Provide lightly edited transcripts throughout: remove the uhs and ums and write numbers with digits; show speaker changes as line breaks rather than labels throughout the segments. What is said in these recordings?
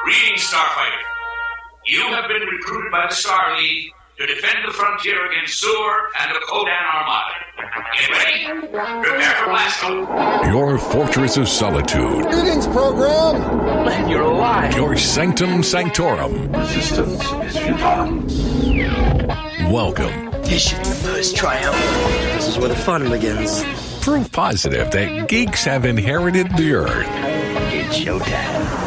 Greetings, Starfighter. You have been recruited by the Star League to defend the frontier against Sur and the Kodan Armada. Get ready? Prepare for blast off.
Your fortress of solitude.
Greetings, program.
Glad you're alive.
Your sanctum sanctorum.
Resistance is futile.
Welcome.
This should be the first triumph. This is where the fun begins.
Proof positive that geeks have inherited the earth.
It's showtime.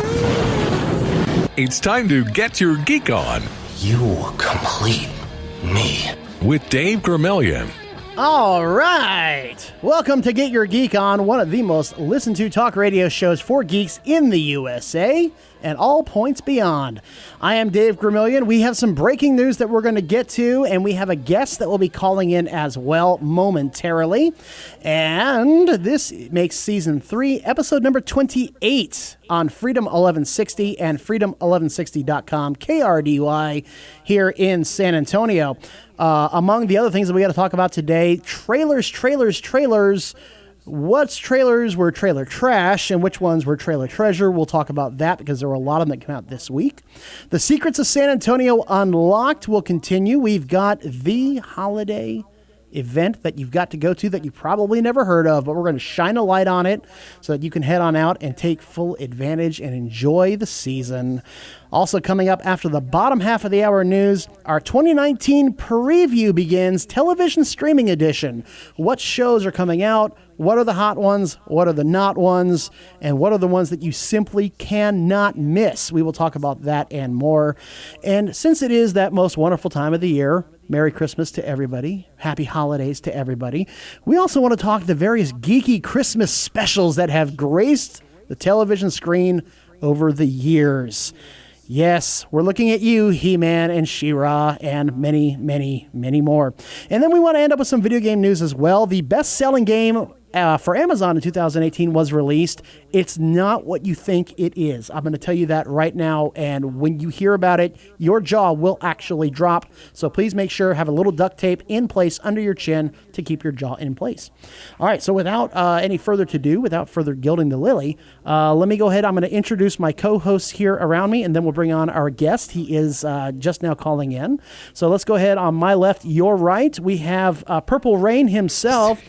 It's time to get your geek on.
You complete me.
With Dave Gramillion.
All right. Welcome to Get Your Geek On, one of the most listened to talk radio shows for geeks in the USA and all points beyond. I am Dave Gramillion. We have some breaking news that we're going to get to, and we have a guest that will be calling in as well momentarily. And this makes Season 3, Episode number 28 on Freedom 1160 and Freedom1160.com, KRDY, here in San Antonio. Among the other things that we got to talk about today, trailers. What's trailers were trailer trash and which ones were trailer treasure? We'll talk about that because there were a lot of them that came out this week. The Secrets of San Antonio Unlocked will continue. We've got the holiday event that you've got to go to that you probably never heard of, but we're going to shine a light on it so that you can head on out and take full advantage and enjoy the season. Also coming up after the bottom half of the hour news, our 2019 preview begins, television streaming edition. What shows are coming out? What are the hot ones? What are the not ones? And what are the ones that you simply cannot miss? We will talk about that and more. And since it is that most wonderful time of the year, Merry Christmas to everybody. Happy holidays to everybody. We also want to talk the various geeky Christmas specials that have graced the television screen over the years. Yes, we're looking at you, He-Man and She-Ra, and many, many, many more. And then we want to end up with some video game news as well. The best-selling game for Amazon in 2018 was released. It's not what you think it is. I'm going to tell you that right now, and when you hear about it, your jaw will actually drop. So please make sure have a little duct tape in place under your chin to keep your jaw in place. All right, so without any further to do, without further gilding the lily, let me go ahead. I'm going to introduce my co-hosts here around me, and then we'll bring on our guest. He is just now calling in. So let's go ahead. On my left, your right, we have Purple Rain himself.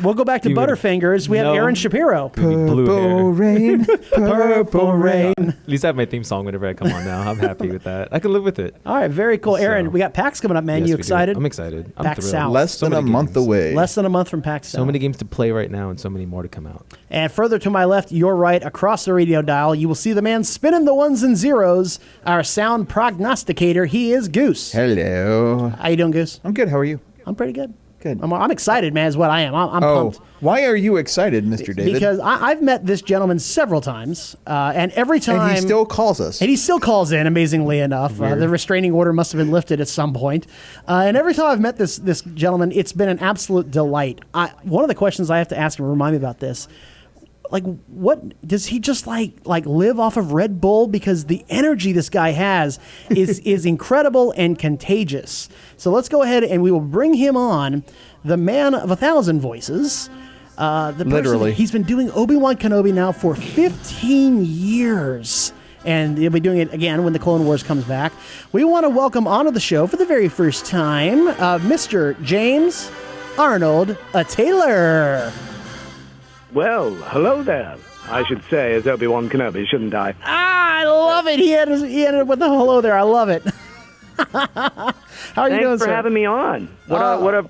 We'll go back to Butterfingers. We have Aaron Shapiro.
Purple rain,
Purple rain.
At least I have my theme song whenever I come on now. I'm happy with that. I can live with it.
All right, very cool. Aaron, we got PAX coming up, man.
Yes,
you
we do.
excited?
I'm excited. I'm
PAX
thrilled.
South.
Less than a month away.
Less than a month from PAX South.
So many games to play right now and so many more to come out.
And further to my left, your right, across the radio dial, you will see the man spinning the ones and zeros, our sound prognosticator. He is Goose.
Hello.
How you doing, Goose?
I'm good. How are you?
I'm pretty good.
Good.
I'm excited, man, is what I am. I'm pumped.
Why are you excited, Mr. David?
Because I've met this gentleman several times, and every time...
And he still calls us.
And he still calls in, amazingly enough. The restraining order must have been lifted at some point. And every time I've met this gentleman, it's been an absolute delight. One of the questions I have to ask him, remind me about this, like, what does he just like live off of Red Bull? Because the energy this guy has is incredible and contagious. So let's go ahead and we will bring him on, the man of 1,000 voices.
Literally.
He's been doing Obi-Wan Kenobi now for 15 years. And he'll be doing it again when the Clone Wars comes back. We want to welcome onto the show for the very first time, Mr. James Arnold Taylor.
Well, hello there, I should say, as Obi-Wan Kenobi, shouldn't I?
I love it. He ended with a hello there. I love it. How are you doing,
Thanks for
sir?
having me on. What a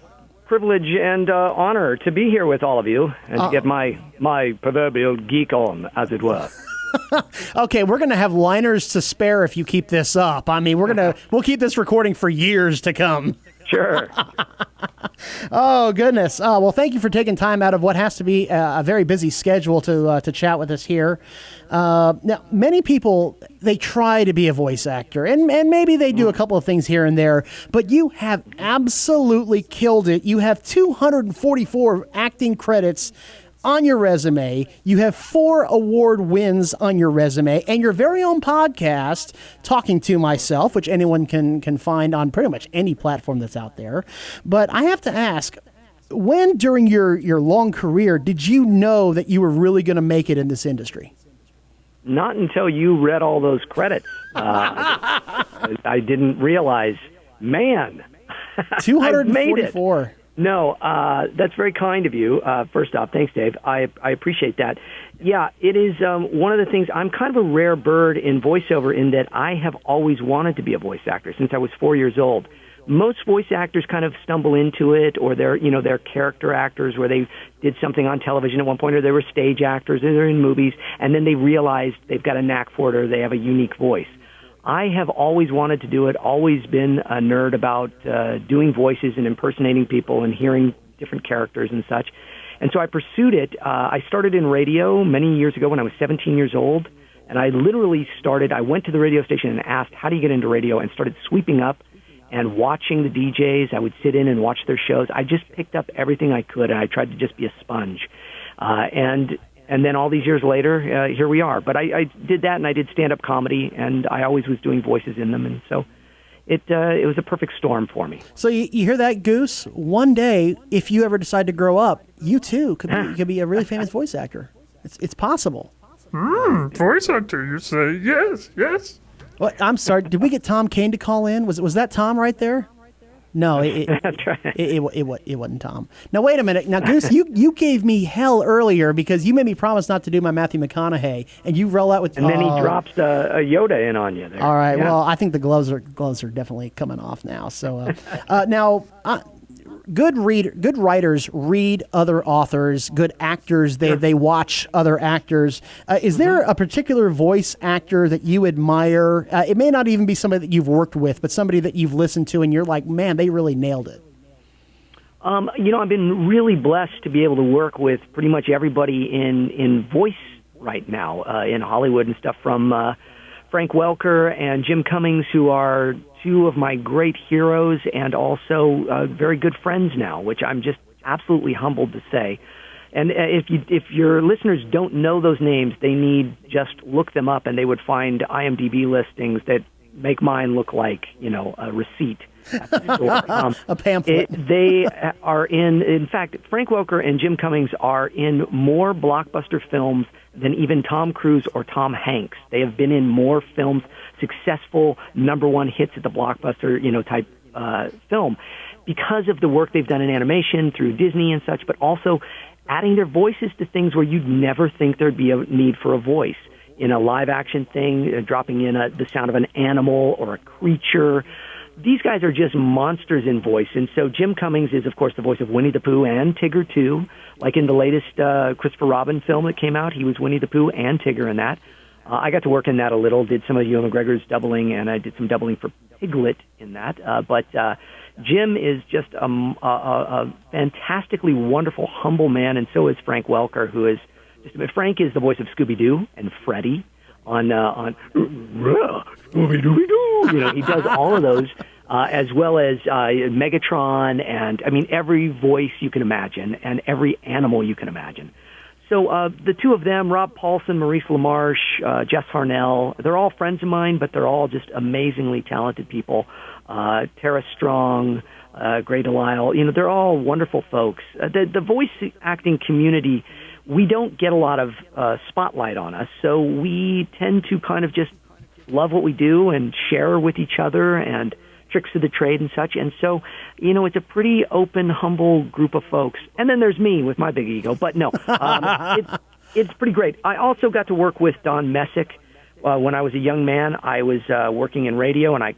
privilege and honor to be here with all of you and to get my proverbial geek on, as it were.
Okay, we're going to have liners to spare if you keep this up. I mean, we'll keep this recording for years to come.
Sure.
Oh, goodness. Well, thank you for taking time out of what has to be a very busy schedule to chat with us here. Now, many people, they try to be a voice actor, and maybe they do a couple of things here and there, but you have absolutely killed it. You have 244 acting credits on your resume. You have 4 award wins on your resume, and your very own podcast, Talking to Myself, which anyone can find on pretty much any platform that's out there. But I have to ask, when during your long career did you know that you were really going to make it in this industry?
not until you read all those credits. I didn't realize, man,
244.
I made it. No, that's very kind of you. First off, thanks, Dave. I appreciate that. Yeah, it is one of the things. I'm kind of a rare bird in voiceover in that I have always wanted to be a voice actor since I was 4 years old. Most voice actors kind of stumble into it, or they're character actors where they did something on television at one point, or they were stage actors, or they're in movies, and then they realized they've got a knack for it, or they have a unique voice. I have always wanted to do it, always been a nerd about doing voices and impersonating people and hearing different characters and such. And so I pursued it. I started in radio many years ago when I was 17 years old, and I literally I went to the radio station and asked, how do you get into radio, and started sweeping up and watching the DJs. I would sit in and watch their shows. I just picked up everything I could, and I tried to just be a sponge. And then all these years later, here we are. But I did that, and I did stand-up comedy, and I always was doing voices in them, and so it was a perfect storm for me.
So you hear that, Goose? One day, if you ever decide to grow up, you too could be a really famous voice actor. It's possible.
Voice actor, you say? Yes, yes.
Well, I'm sorry. Did we get Tom Kane to call in? Was that Tom right there? No,
That's right.
it wasn't Tom. Now, wait a minute. Now, Goose, you gave me hell earlier because you made me promise not to do my Matthew McConaughey, and you roll out with...
And then he drops a Yoda in on you there.
All right.
Yeah.
Well, I think the gloves are definitely coming off now. So now... Good writers read other authors. Good actors, they watch other actors. Is there a particular voice actor that you admire? It may not even be somebody that you've worked with, but somebody that you've listened to and you're like, man, they really nailed it.
I've been really blessed to be able to work with pretty much everybody in voice right now in Hollywood and stuff, from Frank Welker and Jim Cummings, who are two of my great heroes and also very good friends now, which I'm just absolutely humbled to say. And if your listeners don't know those names, they need just look them up, and they would find IMDb listings that make mine look like, a receipt at the store.
A pamphlet.
They are in fact, Frank Welker and Jim Cummings are in more blockbuster films than even Tom Cruise or Tom Hanks. They have been in more films, successful #1 hits at the blockbuster, type film, because of the work they've done in animation through Disney and such, but also adding their voices to things where you'd never think there'd be a need for a voice. In a live action thing, dropping in the sound of an animal or a creature. These guys are just monsters in voice. And so Jim Cummings is, of course, the voice of Winnie the Pooh and Tigger, too. Like in the latest Christopher Robin film that came out, he was Winnie the Pooh and Tigger in that. I got to work in that a little, did some of Ewan McGregor's doubling, and I did some doubling for Piglet in that. But Jim is just a fantastically wonderful, humble man, and so is Frank Welker, who is Frank is the voice of Scooby-Doo and Freddy on Scooby-Dooby-Doo. He does all of those, as well as Megatron, and every voice you can imagine and every animal you can imagine. So the two of them, Rob Paulson, Maurice LaMarche, Jess Harnell, they're all friends of mine, but they're all just amazingly talented people. Tara Strong, Gray Delisle, they're all wonderful folks. The voice acting community, we don't get a lot of spotlight on us, so we tend to kind of just love what we do and share with each other and tricks of the trade and such. And so, it's a pretty open, humble group of folks. And then there's me with my big ego. But no, it's pretty great. I also got to work with Don Messick. When I was a young man, I was working in radio, and I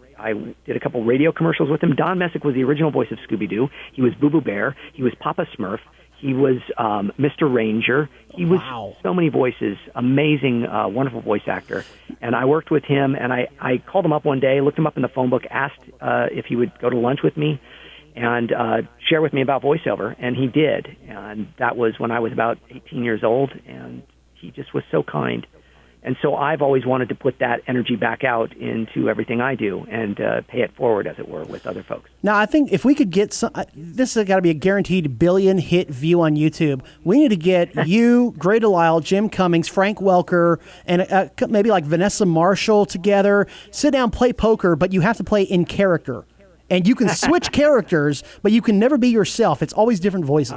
did a couple radio commercials with him. Don Messick was the original voice of Scooby-Doo. He was Boo Boo Bear. He was Papa Smurf. He was Mr. Ranger. He was so many voices, amazing, wonderful voice actor. And I worked with him, and I called him up one day, looked him up in the phone book, asked if he would go to lunch with me and share with me about voiceover, and he did. And that was when I was about 18 years old, and he just was so kind. And so I've always wanted to put that energy back out into everything I do and pay it forward, as it were, with other folks.
Now, I think if we could get this has got to be a guaranteed billion-hit view on YouTube. We need to get you, Gray Delisle, Jim Cummings, Frank Welker, and maybe like Vanessa Marshall together. Sit down, play poker, but you have to play in character. And you can switch characters, but you can never be yourself. It's always different voices.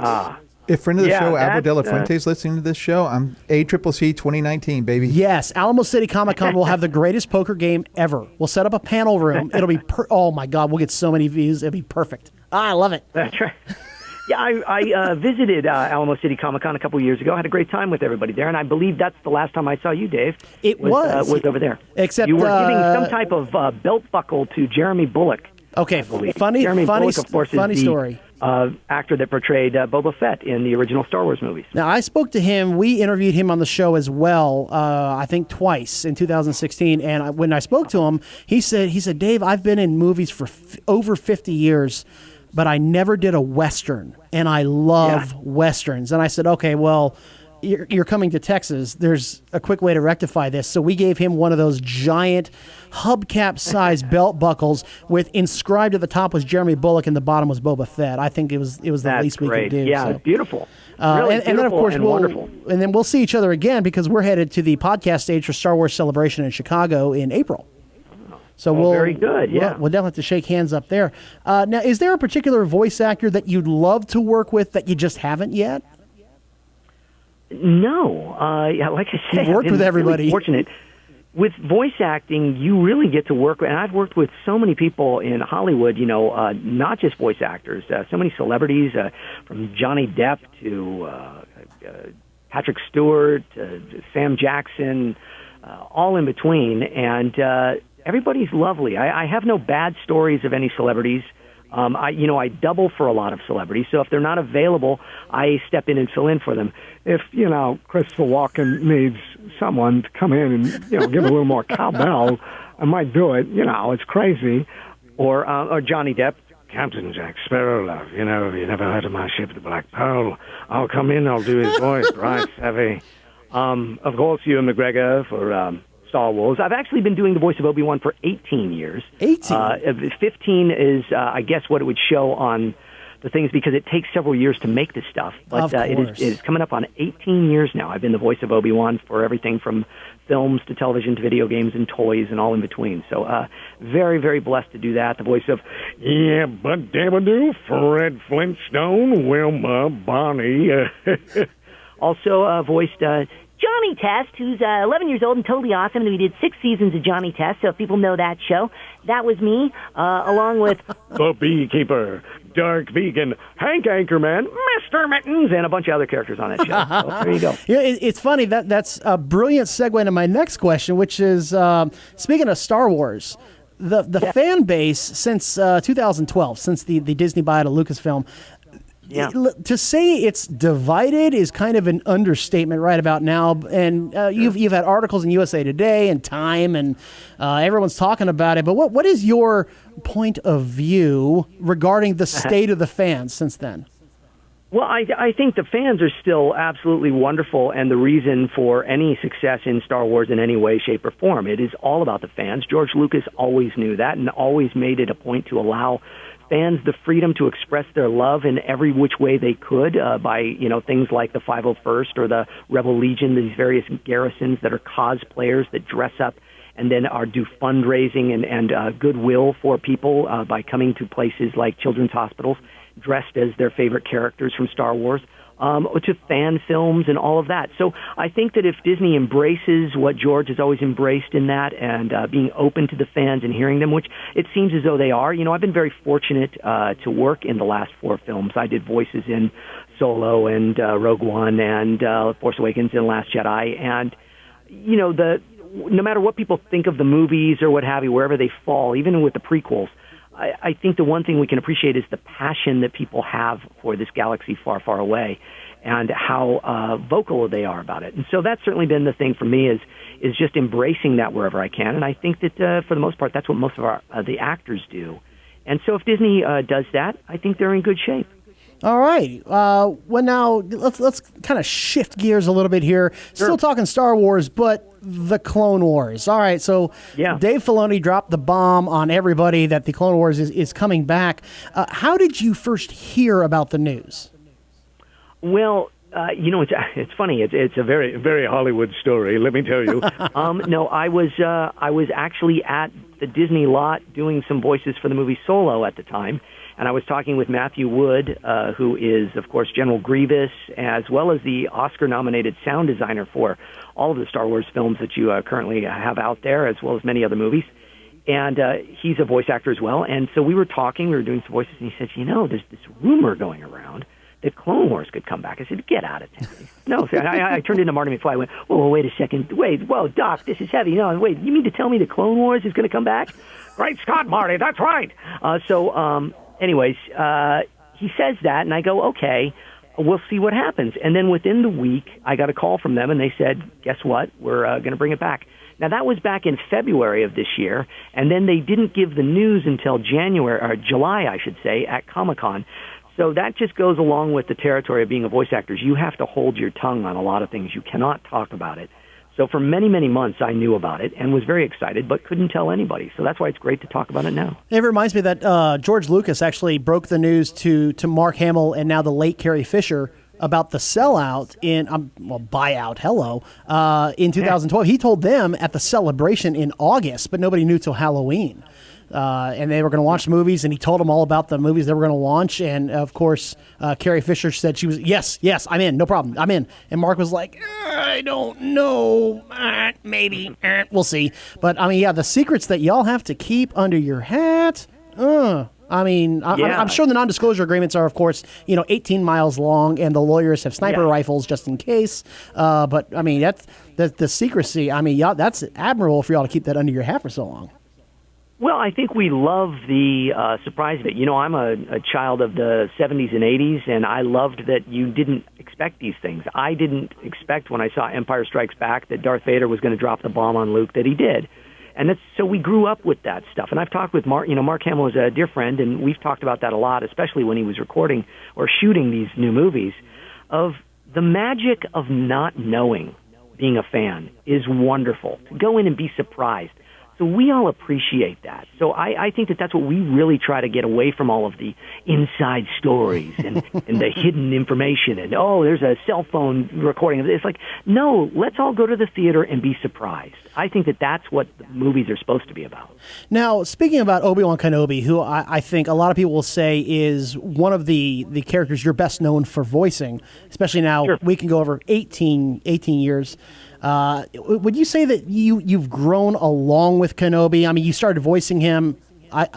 If friend of the
Yeah,
show, Alvaro De La
that's,
Fuente's listening to this show, I'm ACCC 2019, baby.
Yes, Alamo City Comic Con will have the greatest poker game ever. We'll set up a panel room. It'll be, oh my God, we'll get so many views. It'll be perfect. I love it.
That's right. Yeah, I visited Alamo City Comic Con a couple years ago. I had a great time with everybody there, and I believe that's the last time I saw you, Dave.
It was
over there.
Except
you were giving some type of belt buckle to Jeremy Bullock.
Okay, funny
Bullock, of course,
funny
is the,
story.
Actor that portrayed Boba Fett in the original Star Wars movies.
Now, I spoke to him. We interviewed him on the show as well, I think twice in 2016. And when I spoke to him, he said, Dave, I've been in movies for over 50 years, but I never did a Western, and I love Westerns. And I said, okay, well, you're coming to Texas. There's a quick way to rectify this. So we gave him one of those giant hubcap-sized belt buckles with inscribed at the top was Jeremy Bullock and the bottom was Boba Fett. I think it was the least we could do.
Yeah,
so.
beautiful. Really
and then of course
wonderful.
And then we'll see each other again because we're headed to the podcast stage for Star Wars Celebration in Chicago in April. So we'll
very good. Yeah,
we'll definitely have to shake hands up there. Now, is there a particular voice actor that you'd love to work with that you just haven't yet?
No, like I said,
you've worked with everybody.
Really fortunate with voice acting. You really get to work with, and I've worked with so many people in Hollywood. You know, not just voice actors. So many celebrities, from Johnny Depp to Patrick Stewart, Sam Jackson, all in between, and everybody's lovely. I have no bad stories of any celebrities. I double for a lot of celebrities, so if they're not available, I step in and fill in for them.
If, Christopher Walken needs someone to come in and, give a little more cowbell, I might do it. It's crazy.
Or Johnny Depp.
Captain Jack Sparrow, love. You never heard of my ship, the Black Pearl. I'll come in, I'll do his voice, right, savvy.
Of course, Ewan McGregor for Star Wars. I've actually been doing the voice of Obi-Wan for 18 years.
18?
15 is, I guess, what it would show on the things because it takes several years to make this stuff. But it is coming up on 18 years now. I've been the voice of Obi-Wan for everything from films to television to video games and toys and all in between. So very, very blessed to do that. The voice of,
yeah, Bud Dabadoo, Fred Flintstone, Wilma, Bonnie.
Also voiced Johnny Test, who's 11 years old and totally awesome, and we did 6 seasons of Johnny Test, so if people know that show, that was me, along with
The Beekeeper, Dark Vegan, Hank Anchorman, Mr. Mittens,
and a bunch of other characters on that show. So there you go.
It's funny, that's a brilliant segue into my next question, which is, speaking of Star Wars, the fan base since 2012, since the Disney buyout of Lucasfilm, to say it's divided is kind of an understatement right about now. And you've had articles in USA Today and Time, and everyone's talking about it. But what is your point of view regarding the state of the fans since then?
Well, I think the fans are still absolutely wonderful and the reason for any success in Star Wars in any way, shape, or form. It is all about the fans. George Lucas always knew that and always made it a point to allow fans the freedom to express their love in every which way they could by, things like the 501st or the Rebel Legion, these various garrisons that are cosplayers that dress up and then do fundraising and goodwill for people by coming to places like children's hospitals dressed as their favorite characters from Star Wars, to fan films and all of that. So I think that if Disney embraces what George has always embraced in that and being open to the fans and hearing them, which it seems as though they are, I've been very fortunate to work in the last 4 films. I did voices in Solo and Rogue One and Force Awakens and Last Jedi. And, no matter what people think of the movies or what have you, wherever they fall, even with the prequels, I think the one thing we can appreciate is the passion that people have for this galaxy far, far away and how vocal they are about it. And so that's certainly been the thing for me is just embracing that wherever I can. And I think that for the most part, that's what most of the actors do. And so if Disney does that, I think they're in good shape.
All right. Well, now let's kind of shift gears a little bit here.
Sure.
Still talking Star Wars, but the Clone Wars. All right. So Dave Filoni dropped the bomb on everybody that the Clone Wars is coming back. How did you first hear about the news?
Well, It's funny. It's a very, very Hollywood story. Let me tell you. No, I was actually at the Disney lot doing some voices for the movie Solo at the time, and I was talking with Matthew Wood, who is, of course, General Grievous, as well as the Oscar-nominated sound designer for all of the Star Wars films that you currently have out there, as well as many other movies. And he's a voice actor as well. And so we were talking, we were doing some voices, and he said, there's this rumor going around that Clone Wars could come back. I said, get out of town. No, so I turned into Marty McFly. I went, whoa, wait a second. Whoa, Doc, this is heavy. No, wait, you mean to tell me that Clone Wars is going to come back? Great Scott, Marty, that's right. Anyways, he says that, and I go, okay, we'll see what happens. And then within the week, I got a call from them, and they said, guess what? We're going to bring it back. Now, that was back in February of this year, and then they didn't give the news until July, I should say, at Comic-Con. So that just goes along with the territory of being a voice actor. You have to hold your tongue on a lot of things. You cannot talk about it. So for many, many months, I knew about it and was very excited, but couldn't tell anybody. So that's why it's great to talk about it now.
It reminds me that George Lucas actually broke the news to Mark Hamill and now the late Carrie Fisher about the sellout in 2012. He told them at the celebration in August, but nobody knew till Halloween. And they were going to launch movies, and he told them all about the movies they were going to launch. And, of course, Carrie Fisher said she was, yes, I'm in, no problem, I'm in. And Mark was like, I don't know, maybe, we'll see. But, the secrets that y'all have to keep under your hat, I'm sure the non-disclosure agreements are, of course, 18 miles long, and the lawyers have sniper rifles just in case. But, that's the secrecy. That's admirable for y'all to keep that under your hat for so long.
Well, I think we love the surprise of it. I'm a child of the 70s and 80s, and I loved that you didn't expect these things. I didn't expect when I saw Empire Strikes Back that Darth Vader was going to drop the bomb on Luke that he did. And so we grew up with that stuff. And I've talked with Mark. Mark Hamill is a dear friend, and we've talked about that a lot, especially when he was recording or shooting these new movies, of the magic of not knowing being a fan is wonderful. To go in and be surprised. So we all appreciate that. So I think that's what we really try to get away from, all of the inside stories and the hidden information and, there's a cell phone recording of this. It's like, no, let's all go to the theater and be surprised. I think that's what the movies are supposed to be about.
Now, speaking about Obi-Wan Kenobi, who I think a lot of people will say is one of the characters you're best known for voicing, especially now we can go over 18 years. Would you say that you've grown along with Kenobi? You started voicing him,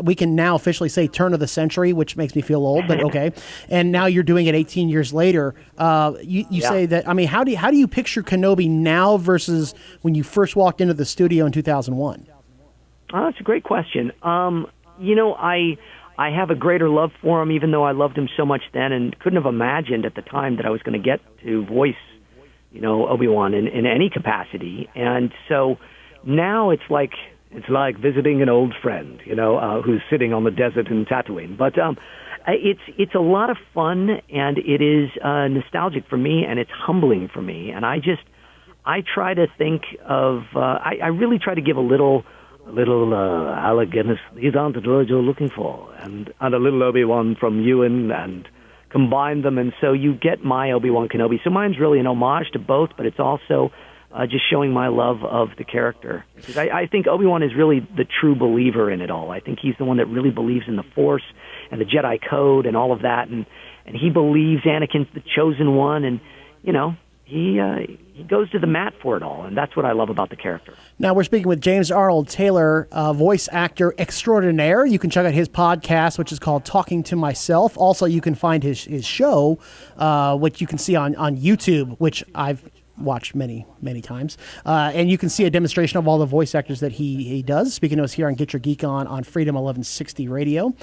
we can now officially say turn of the century, which makes me feel old, but okay. And now you're doing it 18 years later. You say that, how do you picture Kenobi now versus when you first walked into the studio in 2001?
That's a great question. I have a greater love for him, even though I loved him so much then and couldn't have imagined at the time that I was going to get to voice Obi-Wan in any capacity. And so now it's like visiting an old friend, who's sitting on the desert in Tatooine. But it's a lot of fun, and it is nostalgic for me, and it's humbling for me. And I try to think of, I really try to give a little Alec Guinness, these aren't the droids you're looking for, and a little Obi-Wan from Ewan, and combine them, and so you get my Obi-Wan Kenobi. So mine's really an homage to both, but it's also just showing my love of the character. Because I think Obi-Wan is really the true believer in it all. I think he's the one that really believes in the Force and the Jedi Code and all of that, and he believes Anakin's the chosen one, and he goes to the mat for it all, and that's what I love about the character.
Now we're speaking with James Arnold Taylor, voice actor extraordinaire. You can check out his podcast, which is called Talking to Myself. Also, you can find his show, which you can see on YouTube, which I've watched many, many times. And you can see a demonstration of all the voice actors that he does. Speaking to us here on Get Your Geek on Freedom 1160 Radio.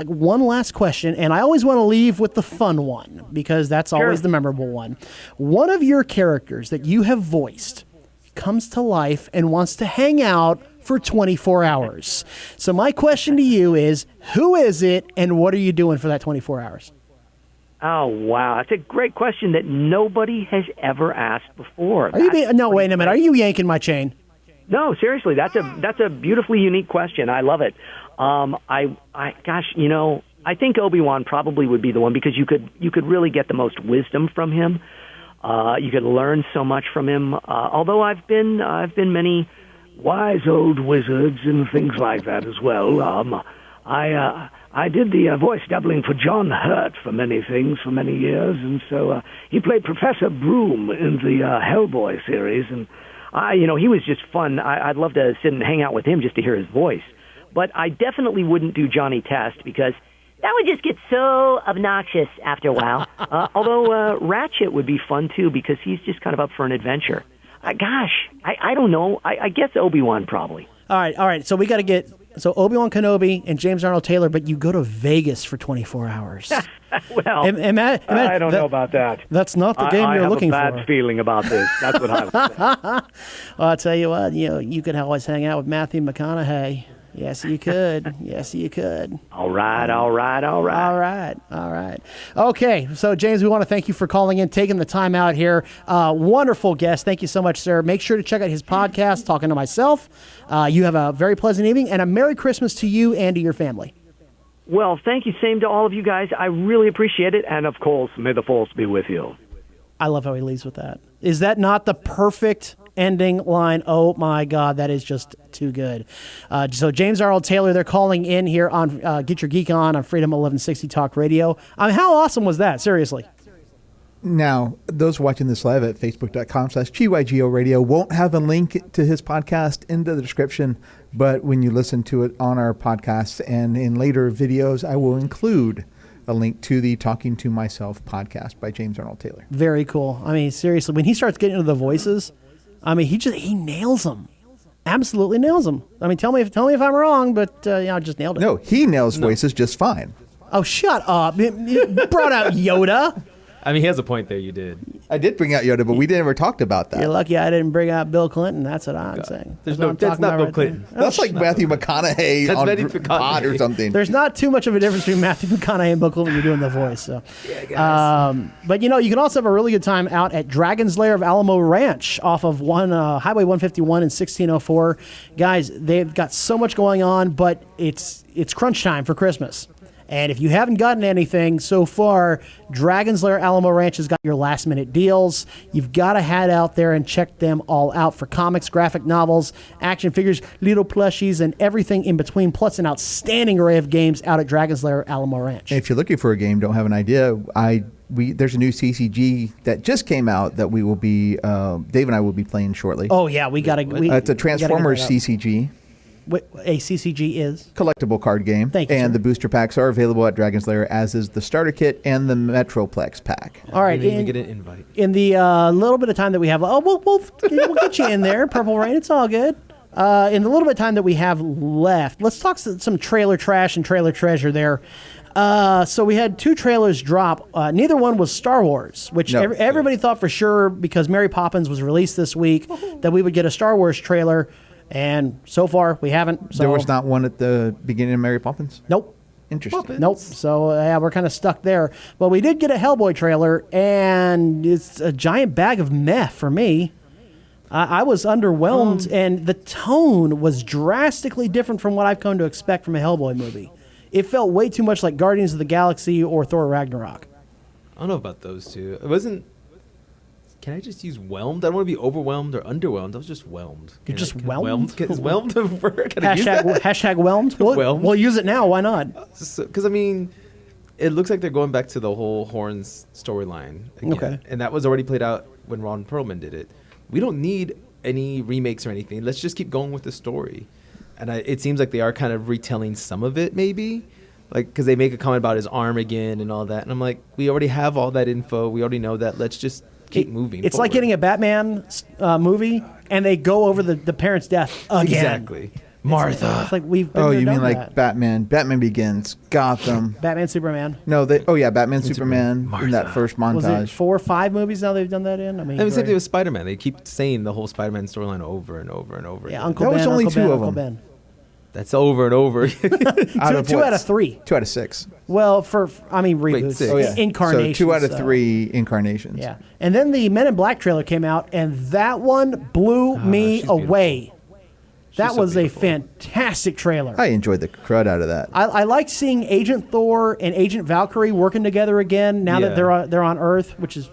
One last question, and I always want to leave with the fun one, because that's always the memorable one. One of your characters that you have voiced comes to life and wants to hang out for 24 hours. So my question to you is, who is it, and what are you doing for that 24 hours?
Oh, wow. That's a great question that nobody has ever asked before.
Wait a minute. Are you yanking my chain?
No, seriously. That's a beautifully unique question. I love it. I think Obi-Wan probably would be the one, because you could really get the most wisdom from him. You could learn so much from him. Although I've been many wise old wizards and things like that as well. I did the voice doubling for John Hurt for many things for many years, and so he played Professor Broom in the Hellboy series, and he was just fun. I'd love to sit and hang out with him just to hear his voice. But I definitely wouldn't do Johnny Test because that would just get so obnoxious after a while. Although Ratchet would be fun too because he's just kind of up for an adventure. Gosh, I don't know. I guess Obi-Wan probably.
All right. So we got to get Obi-Wan Kenobi and James Arnold Taylor, but you go to Vegas for 24 hours.
Well, I don't know about that.
That's not the game you're looking for.
I have a bad feeling about this. That's what I would say.
Well, I'll tell you what, you could always hang out with Matthew McConaughey. Yes, you could. Yes, you could.
All right.
Okay, so James, we want to thank you for calling in, taking the time out here. Wonderful guest. Thank you so much, sir. Make sure to check out his podcast, Talking to Myself. You have a very pleasant evening, and a Merry Christmas to you and to your family.
Well, thank you. Same to all of you guys. I really appreciate it. And, of course, may the force be with you.
I love how he leads with that. Is that not the perfect ending line? Oh, my God, that is just too good. So James Arnold Taylor, they're calling in here on Get Your Geek On Freedom 1160 Talk Radio. I mean, how awesome was that? Seriously.
Now, those watching this live at facebook.com/GYGO Radio won't have a link to his podcast in the description, but when you listen to it on our podcast and in later videos, I will include a link to the Talking to Myself podcast by James Arnold Taylor.
Very cool. I mean, seriously, when he starts getting into the voices, I mean, he nails them. Absolutely nails them. I mean, tell me if I'm wrong, but I just nailed it.
No, he nails voices just fine.
Oh, shut up. You brought out Yoda.
I mean, he has a point there. You did.
I did bring out Yoda, but we never talked about that.
You're lucky I didn't bring out Bill Clinton. That's what I'm saying.
That's not Bill Clinton.
That's like Matthew McConaughey
That's
on
Matthew McConaughey.
Pod or something.
There's not too much of a difference between Matthew McConaughey and Bill Clinton when you're doing the voice. So.
Yeah, guys.
But, you can also have a really good time out at Dragon's Lair of Alamo Ranch off of Highway 151 in 1604. Guys, they've got so much going on, but it's crunch time for Christmas. And if you haven't gotten anything so far, Dragon's Lair Alamo Ranch has got your last-minute deals. You've got to head out there and check them all out for comics, graphic novels, action figures, little plushies, and everything in between, plus an outstanding array of games out at Dragon's Lair Alamo Ranch.
And if you're looking for a game, don't have an idea, there's a new CCG that just came out that we will be, Dave and I will be playing shortly.
Oh, yeah, we got to...
It's a Transformers CCG.
A CCG is?
Collectible card game.
Thank you,
and
sir.
The booster packs are available at Dragon's Lair, as is the starter kit and the Metroplex pack.
All right.
You didn't even get an invite.
In the little bit of time that we have... we'll get you in there, Purple Rain. It's all good. In the little bit of time that we have left, let's talk some trailer trash and trailer treasure there. So we had 2 trailers drop. Neither one was Star Wars, which everybody thought for sure, because Mary Poppins was released this week, that we would get a Star Wars trailer. And so far, we haven't. So.
There was not one at the beginning of Mary Poppins?
Nope.
Interesting.
Nope. So, we're kind of stuck there. But we did get a Hellboy trailer, and it's a giant bag of meh for me. I was underwhelmed, and the tone was drastically different from what I've come to expect from a Hellboy movie. It felt way too much like Guardians of the Galaxy or Thor Ragnarok.
I don't know about those two. It wasn't... Can I just use whelmed? I don't want to be overwhelmed or underwhelmed. I was just whelmed.
You're just whelmed?
Is whelmed a word? Can I use that?
Hashtag whelmed? We'll use it now. Why not?
Because, I mean, it looks like they're going back to the whole Horns storyline again.
Okay.
And that was already played out when Ron Perlman did it. We don't need any remakes or anything. Let's just keep going with the story. And it seems like they are kind of retelling some of it, maybe. Like, because they make a comment about his arm again and all that. And I'm like, we already have all that info. We already know that. Let's just... keep moving.
It's
forward.
like getting a Batman movie, and they go over the parent's death again.
Exactly. Martha.
It's like we've been
Oh,
there,
you mean
done
like
that.
Batman Begins, Gotham.
Batman, Superman.
No, Batman, Superman in that first
Was it
montage.
4 or 5 movies now they've done that in? I mean,
And same thing with Spider-Man. They keep saying the whole Spider-Man storyline over and over and over.
Yeah,
again.
Uncle
There
Ben,
was only
Uncle
2
Ben,
of
Uncle
them.
Ben.
That's over and over.
Two out of 3.
2 out of 6.
Well, reboots.
6.
Oh, yeah.
Incarnations.
So 2 out of 3 incarnations.
Yeah. And then the Men in Black trailer came out, and that one blew me
she's
away. That
so
was a
beautiful.
fantastic trailer.
I enjoyed the crud out of that.
I like seeing Agent Thor and Agent Valkyrie working together again now that
Yeah.
they're on Earth, which is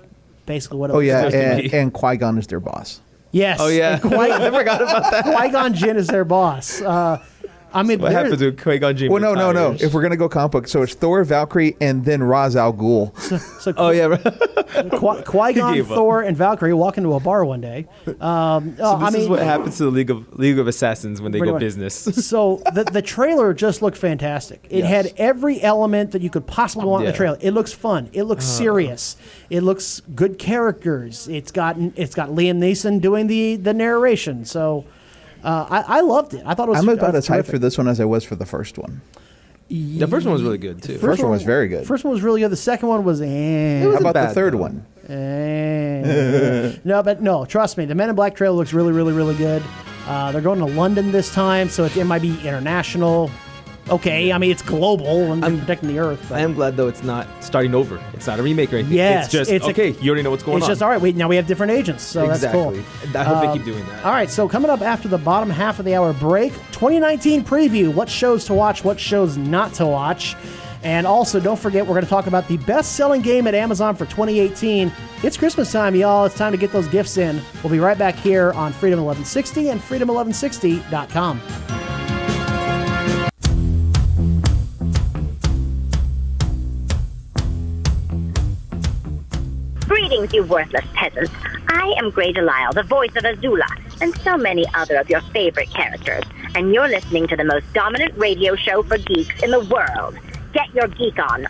basically what it
Oh
was.
yeah,
supposed to be.
and Qui-Gon is their boss.
Yes.
Oh yeah, I forgot about that.
Qui-Gon Jinn is their boss. I mean,
What happens when Qui-Gon Jinn
Well, no.
retires?
If we're gonna go comic book, so it's Thor, Valkyrie, and then Ra's al Ghul.
so
Oh yeah, right.
Qui-Gon,
He gave up.
Thor, and Valkyrie walk into a bar one day.
So this is what happens to the League of Assassins when they
Pretty
go
much.
business.
So the trailer just looked fantastic. It had every element that you could possibly want in the
Yeah.
trailer. It looks fun. It looks serious. It looks good characters. It's got Liam Neeson doing the narration. So I loved it. I thought it was.
I'm about as hyped
terrific.
for this one as I was for the first one.
The first one was really good too.
First one was very good.
First one was really good. The second one was.
How
wasn't
about the
bad,
third
though.
one?
No, trust me. The Men in Black trailer looks really, really, really good. They're going to London this time, so it might be international. Okay, I mean, it's global and they're protecting the Earth.
I am glad though it's not starting over. It's not a remake or anything.
Yes,
it's just okay. You already know what's going
It's
on.
just, all right, now we have different agents, so
exactly.
that's cool.
I hope they keep doing that.
All right, so coming up after the bottom half of the hour break, 2019 preview, what shows to watch, what shows not to watch. And also, don't forget, we're going to talk about the best-selling game at Amazon for 2018. It's Christmas time, y'all. It's time to get those gifts in. We'll be right back here on Freedom 1160 and freedom1160.com.
Greetings, you worthless peasants. I am Grey Delisle, the voice of Azula, and so many other of your favorite characters. And you're listening to the most dominant radio show for geeks in the world. Get your geek on.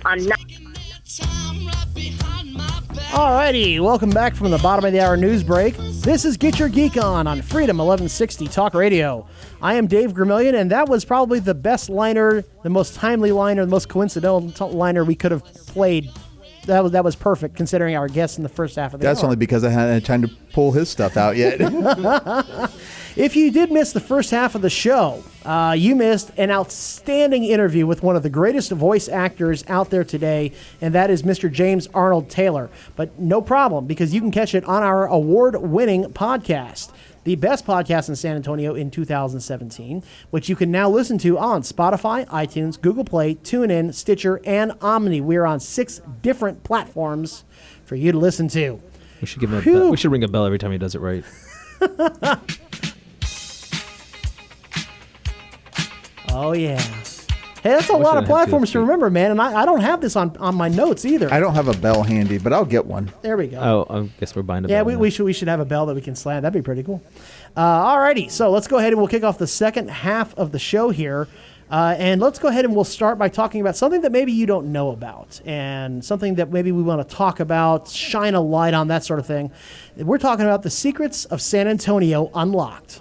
Alrighty, welcome back from the bottom of the hour news break. This is Get Your Geek On Freedom 1160 Talk Radio. I am Dave Gramillion, and that was probably the best liner, the most timely liner, the most coincidental liner we could have played. That was perfect, considering our guests in the first half of the
That's
hour.
only because I hadn't had time to pull his stuff out yet.
If you did miss the first half of the show, you missed an outstanding interview with one of the greatest voice actors out there today, and that is Mr. James Arnold Taylor. But no problem, because you can catch it on our award-winning podcast, the best podcast in San Antonio in 2017, which you can now listen to on Spotify, iTunes, Google Play, TuneIn, Stitcher, and Omni. We are on 6 different platforms for you to listen to.
We should give him
Phew.
we should ring a bell every time he does it right.
Oh, yeah. Hey, that's a lot of platforms to remember, man, and I don't have this on my notes either.
I don't have a bell handy, but I'll get one.
There we go.
Oh, I guess we're buying a
Yeah,
bell. now.
we should have a bell that we can slam. That'd be pretty cool. Alrighty, so let's go ahead and we'll kick off the second half of the show here. And let's go ahead and we'll start by talking about something that maybe you don't know about and something that maybe we want to talk about, shine a light on, that sort of thing. We're talking about the secrets of San Antonio Unlocked.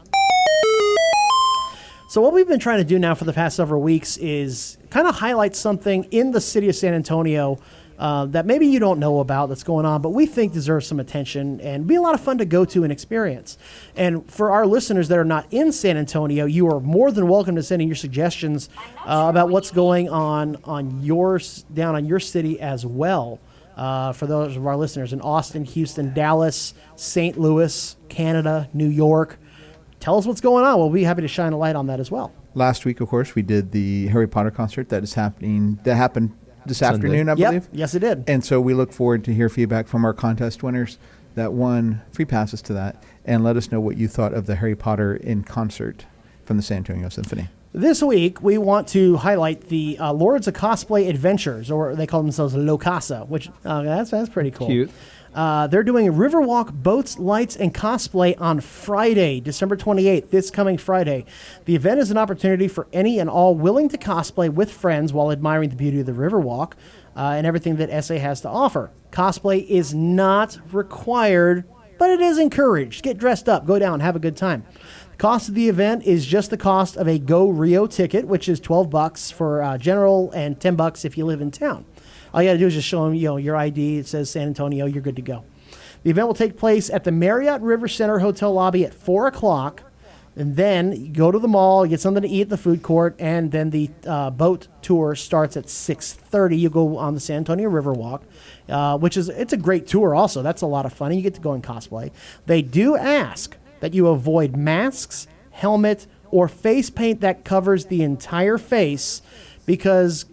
So what we've been trying to do now for the past several weeks is kind of highlight something in the city of San Antonio that maybe you don't know about that's going on, but we think deserves some attention and be a lot of fun to go to and experience. And for our listeners that are not in San Antonio, you are more than welcome to send in your suggestions about what's going on down on your city as well. For those of our listeners in Austin, Houston, Dallas, St. Louis, Canada, New York. Tell us what's going on. We'll be happy to shine a light on that as well.
Last week, of course, we did the Harry Potter concert that happened this afternoon, I believe.
Yep. Yes, it did.
And so we look forward to hear feedback from our contest winners that won free passes to that, and let us know what you thought of the Harry Potter in concert from the San Antonio Symphony.
This week, we want to highlight the Lords of Cosplay Adventures, or they call themselves Locasa, which that's pretty cool.
Cute.
They're doing Riverwalk Boats, Lights, and Cosplay on Friday, December 28th, this coming Friday. The event is an opportunity for any and all willing to cosplay with friends while admiring the beauty of the Riverwalk and everything that SA has to offer. Cosplay is not required, but it is encouraged. Get dressed up, go down, have a good time. The cost of the event is just the cost of a Go Rio ticket, which is $12 for general and $10 if you live in town. All you got to do is just show them, your ID. It says San Antonio. You're good to go. The event will take place at the Marriott River Center Hotel lobby at 4 o'clock. And then you go to the mall, get something to eat at the food court, and then the boat tour starts at 6:30. You go on the San Antonio Riverwalk, it's a great tour also. That's a lot of fun, and you get to go in cosplay. They do ask that you avoid masks, helmet, or face paint that covers the entire face because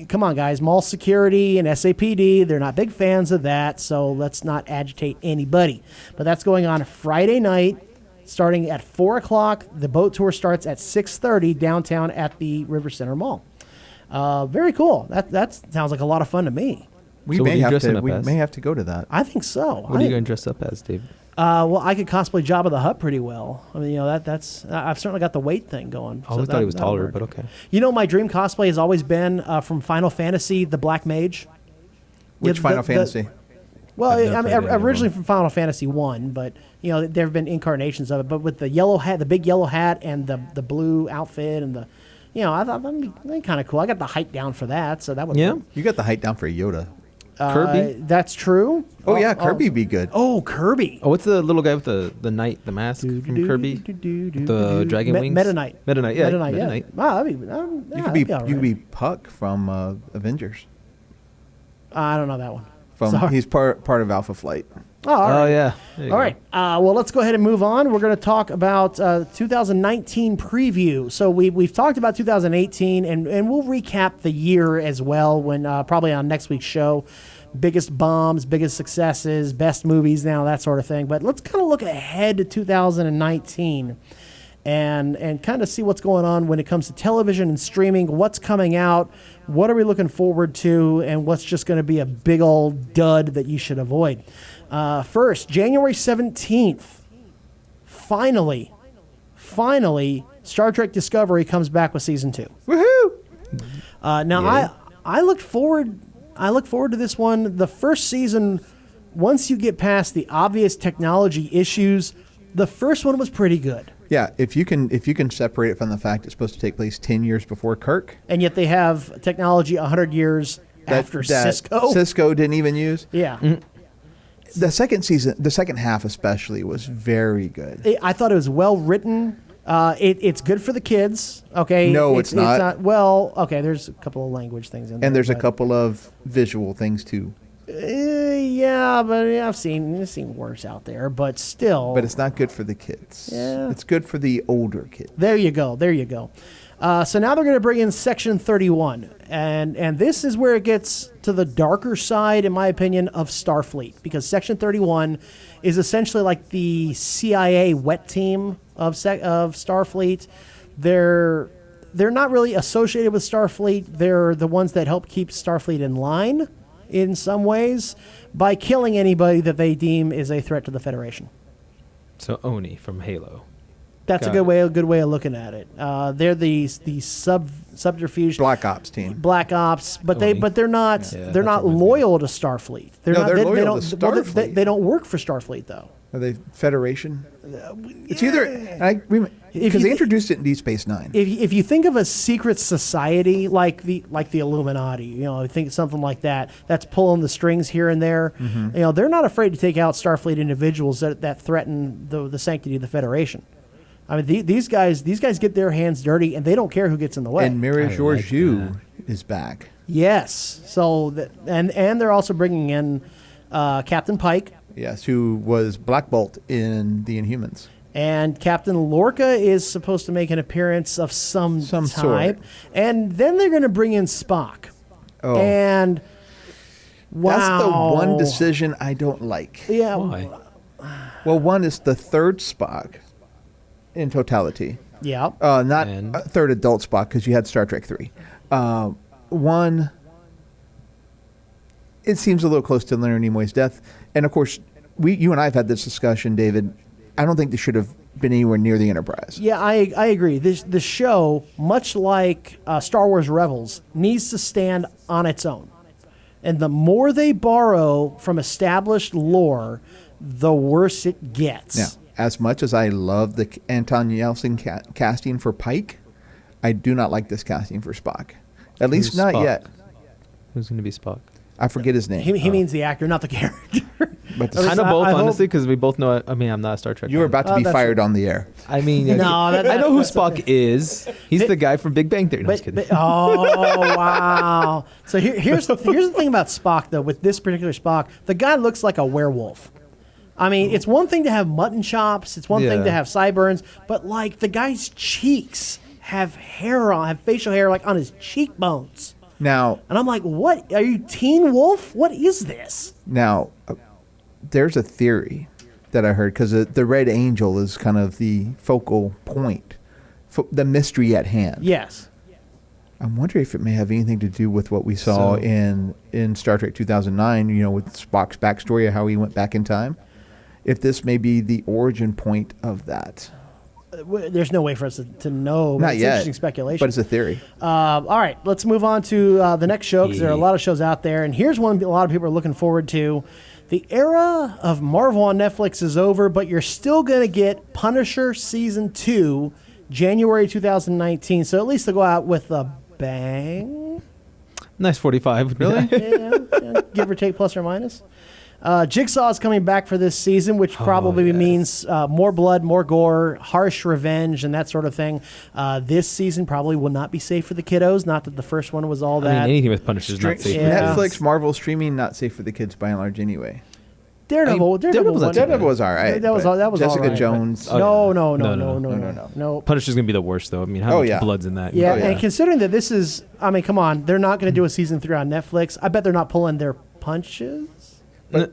come on, guys. Mall security and SAPD, they're not big fans of that, so let's not agitate anybody. But that's going on Friday night, starting at 4 o'clock. The boat tour starts at 6:30 downtown at the River Center Mall. Very cool. That sounds like a lot of fun to me.
We
So what are
may
you
have
dressing
to.
up
We
as?
may have to go to that.
I think so.
What are you going to dress up as, David?
Well, I could cosplay Jabba the Hutt pretty well. I mean, that's. I've certainly got the weight thing going.
I always thought he was taller, but okay.
You know, my dream cosplay has always been from Final Fantasy, the Black Mage.
Which
Yeah,
Final Fantasy?
Well,
I've never
I mean,
played any of
originally
them.
from Final Fantasy 1, but there have been incarnations of it. But with the yellow hat, the big yellow hat, and the blue outfit, and the, I thought that'd be kind of cool. I got the height down for that, so that would.
Yeah.
You got the height down for Yoda.
Kirby?
That's true.
Oh yeah, Kirby'd be good.
Oh, Kirby.
Oh, what's the little guy with the knight, the mask from Kirby? The dragon wings?
Meta Knight.
Meta Knight, yeah.
Meta Knight,
Meta
yeah.
Knight.
Wow, that'd be,
You could be Puck from Avengers.
I don't know that one. Sorry.
He's part of Alpha Flight.
Oh, all right.
Oh, yeah. There you
All
go.
right. Well, let's go ahead and move on. We're going to talk about 2019 preview. So we've talked about 2018, and we'll recap the year as well when probably on next week's show. Biggest bombs, biggest successes, best movies now, that sort of thing. But let's kind of look ahead to 2019 and kind of see what's going on when it comes to television and streaming, what's coming out, what are we looking forward to, and what's just going to be a big old dud that you should avoid. First, January 17th, finally, Star Trek Discovery comes back with season 2.
Woohoo!
Now,
Yeah.
I look forward to this one. The first season, once you get past the obvious technology issues, the first one was pretty good.
Yeah, if you can separate it from the fact it's supposed to take place 10 years before Kirk.
And yet they have technology 100 years after Cisco.
Cisco didn't even use.
Yeah.
The second half especially was very good.
I thought it was well written. It's good for the kids. Okay.
No, it's not.
Well, okay. There's a couple of language things in there.
And there's a
but-
couple of visual things too.
Yeah, but I've seen worse out there. But still.
But it's not good for the kids.
Yeah.
It's good for the older kids.
There you go. So now they're going to bring in Section 31, and this is where it gets to the darker side, in my opinion, of Starfleet, because Section 31 is essentially like the CIA wet team of Starfleet. They're not really associated with Starfleet. They're the ones that help keep Starfleet in line, in some ways, by killing anybody that they deem is a threat to the Federation.
So Oni from Halo.
That's
Got
a good way of looking at it. They're the subterfuge
Black Ops team.
Black Ops, but
Oni.
they're not
Yeah,
they're
that's
not
what reminds me.
loyal to Starfleet.
No,
not,
they're
they
loyal
don't,
to
well,
Starfleet.
they don't work for Starfleet though.
Are they Federation? It's either
If
because
you
they introduced it in Deep Space Nine.
If you think of a secret society like the Illuminati, I think something like that, that's pulling the strings here and there.
Mm-hmm.
They're not afraid to take out Starfleet individuals that threaten the sanctity of the Federation. I mean, these guys get their hands dirty, and they don't care who gets in the way.
And Mira
I like
Georgiou is back.
Yes. So and they're also bringing in Captain Pike,
Yes, who was Black Bolt in the Inhumans.
and Captain Lorca is supposed to make an appearance of some
Some
type.
sort.
And then they're going to bring in Spock.
Oh,
And wow,
that's the one decision I don't like.
Yeah.
Why?
Well, one is the third Spock in totality.
Yeah.
Not
And?
a third adult Spock, because you had Star Trek 3. One, it seems a little close to Leonard Nimoy's death. And of course, you and I have had this discussion, David. I don't think they should have been anywhere near the Enterprise.
Yeah, I agree. The show, much like Star Wars Rebels, needs to stand on its own. And the more they borrow from established lore, the worse it gets.
Now, as much as I love the Anton Yeltsin casting for Pike, I do not like this casting for Spock. At least
Who's
not
Spock?
yet.
Who's going to be Spock?
I forget his name.
He means the actor, not the character.
But the-
At least
Kind of
I-
both,
I hope-
honestly, because we both know. I mean, I'm not a Star Trek.
you were
fan.
about to be
that's
fired on the air.
I mean,
No,
I know who Spock is. He's the guy from Big Bang Theory. No, I'm just kidding.
Oh wow! So here's the thing about Spock, though. With this particular Spock, the guy looks like a werewolf. I mean, it's one thing to have mutton chops. It's one thing
Yeah.
to have sideburns, but like the guy's cheeks have hair on, have facial hair like on his cheekbones.
Now,
And I'm like, what? Are you Teen Wolf? What is this?
Now, there's a theory that I heard because the Red Angel is kind of the focal point, the mystery at hand.
Yes.
I'm wondering if it may have anything to do with what we saw in Star Trek 2009, with Spock's backstory of how he went back in time. If this may be the origin point of that.
There's no way for us to know.
Not
it's
yet.
Interesting speculation.
But it's a theory.
All right, let's move on to the next show because there are a lot of shows out there. And here's one a lot of people are looking forward to. The era of Marvel on Netflix is over, but you're still going to get Punisher Season 2, January 2019. So at least they'll go out with a bang.
Nice 45.
Really? yeah, give or take, plus or minus. Jigsaw is coming back for this season, which probably means more blood, more gore, harsh revenge, and that sort of thing. This season probably will not be safe for the kiddos. Not that the first one was all that.
I mean, anything with Punisher is not safe.
Netflix, Marvel streaming, not safe for the kids by and large anyway.
Daredevil
was all right.
That was
Jessica
all right,
Jones.
No.
Punisher's gonna be the worst though. I mean, how much blood's in that?
Yeah, and considering that this is, I mean, come on, they're not going to do a season 3 on Netflix. I bet they're not pulling their punches.
But